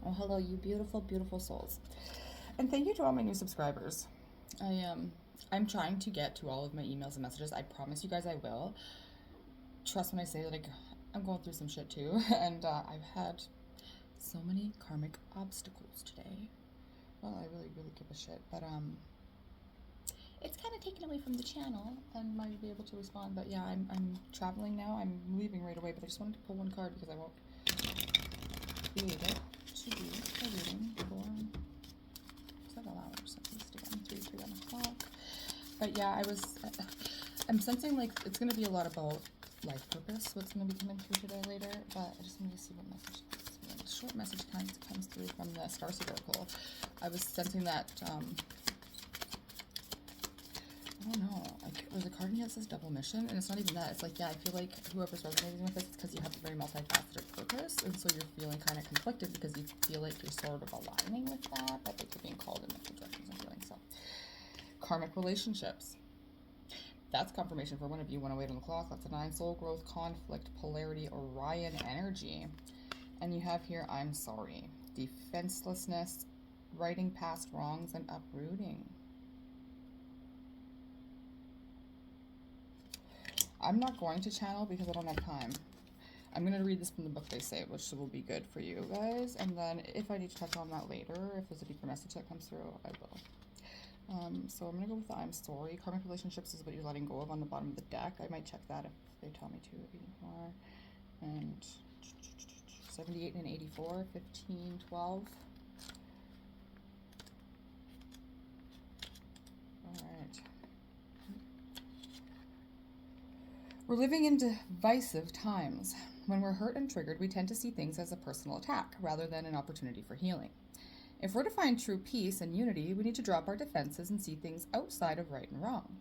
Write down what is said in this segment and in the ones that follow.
Oh, hello, you beautiful, beautiful souls. And thank you to all my new subscribers. I'm trying to get to all of my emails and messages. I promise you guys I will. Trust when I say that I'm going through some shit too. And I've had so many karmic obstacles today. Well, I really, really give a shit. But it's kind of taken away from the channel and might be able to respond. But yeah, I'm traveling now. I'm leaving right away. But I just wanted to pull one card because I won't create it to be a reading for several hours at least. Again, 3 o'clock. But yeah, I'm sensing like it's going to be a lot about life purpose, what's going to be coming through today later, but I just need to see what message comes. Short message comes through from the Starseed Oracle. I was sensing that, I don't know, like there's a card in here that says double mission, and it's not even that. It's like, yeah, I feel like whoever's resonating with this, it's because you have a very multifaceted purpose, and so you're feeling kind of conflicted because you feel like you're sort of aligning with that, but like you're being called in different directions and feeling so. Karmic relationships. That's confirmation for one of you. 108 on the clock. That's a 9. Soul growth, conflict, polarity, Orion energy. And you have here, I'm sorry. Defenselessness, righting past wrongs, and uprooting. I'm not going to channel because I don't have time. I'm going to read this from the book they say, which will be good for you guys. And then if I need to touch on that later, if there's a deeper message that comes through, I will. So I'm going to go with the I'm sorry. Karmic relationships is what you're letting go of on the bottom of the deck. I might check that if they tell me to. 84 and 78 and 84, 15, 12. All right. We're living in divisive times. When we're hurt and triggered, we tend to see things as a personal attack rather than an opportunity for healing. If we're to find true peace and unity, we need to drop our defenses and see things outside of right and wrong.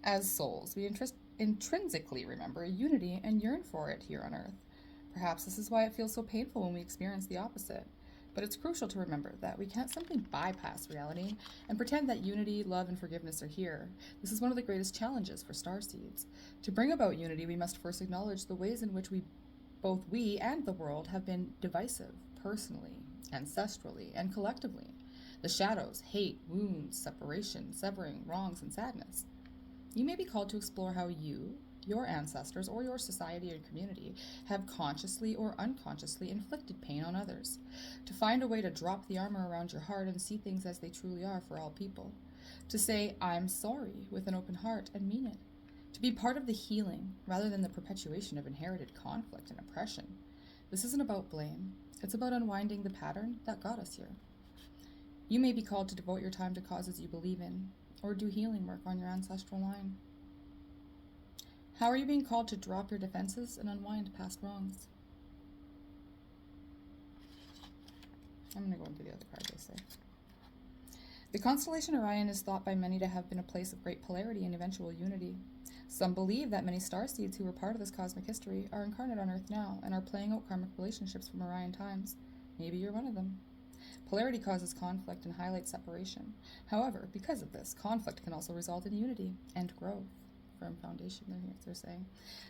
As souls, we intrinsically remember unity and yearn for it here on Earth. Perhaps this is why it feels so painful when we experience the opposite. But it's crucial to remember that we can't simply bypass reality and pretend that unity, love, and forgiveness are here. This is one of the greatest challenges for starseeds. To bring about unity, we must first acknowledge the ways in which both we and the world have been divisive, personally, ancestrally, and collectively. The shadows, hate, wounds, separation, severing, wrongs, and sadness. You may be called to explore how you, your ancestors, or your society or community have consciously or unconsciously inflicted pain on others. To find a way to drop the armor around your heart and see things as they truly are for all people. To say, I'm sorry, with an open heart and mean it. To be part of the healing rather than the perpetuation of inherited conflict and oppression. This isn't about blame. It's about unwinding the pattern that got us here. You may be called to devote your time to causes you believe in, or do healing work on your ancestral line. How are you being called to drop your defenses and unwind past wrongs? I'm going to go into the other card they say. The constellation Orion is thought by many to have been a place of great polarity and eventual unity. Some believe that many starseeds who were part of this cosmic history are incarnate on Earth now and are playing out karmic relationships from Orion times. Maybe you're one of them. Polarity causes conflict and highlights separation. However, because of this, conflict can also result in unity and growth. Firm foundation, they're saying.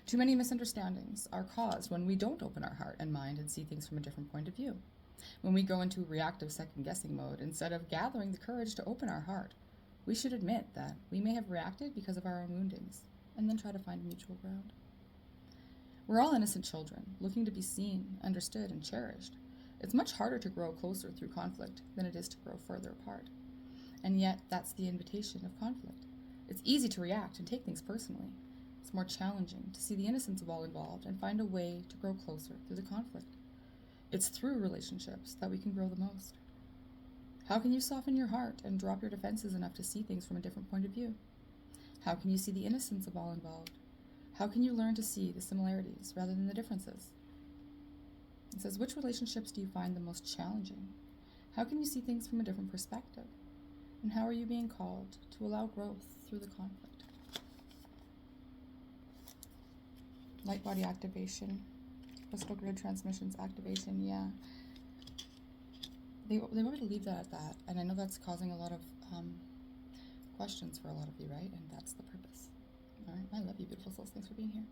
Too many misunderstandings are caused when we don't open our heart and mind and see things from a different point of view. When we go into reactive second-guessing mode, instead of gathering the courage to open our heart, we should admit that we may have reacted because of our own woundings, and then try to find mutual ground. We're all innocent children, looking to be seen, understood, and cherished. It's much harder to grow closer through conflict than it is to grow further apart. And yet, that's the invitation of conflict. It's easy to react and take things personally. It's more challenging to see the innocence of all involved and find a way to grow closer through the conflict. It's through relationships that we can grow the most. How can you soften your heart and drop your defenses enough to see things from a different point of view? How can you see the innocence of all involved? How can you learn to see the similarities rather than the differences? It says, which relationships do you find the most challenging? How can you see things from a different perspective? And how are you being called to allow growth through the conflict? Light body activation. Crystal grid transmissions activation, yeah. They want me to leave that at that. And I know that's causing a lot of questions for a lot of you, right? And that's the purpose. All right, I love you, beautiful souls. Thanks for being here.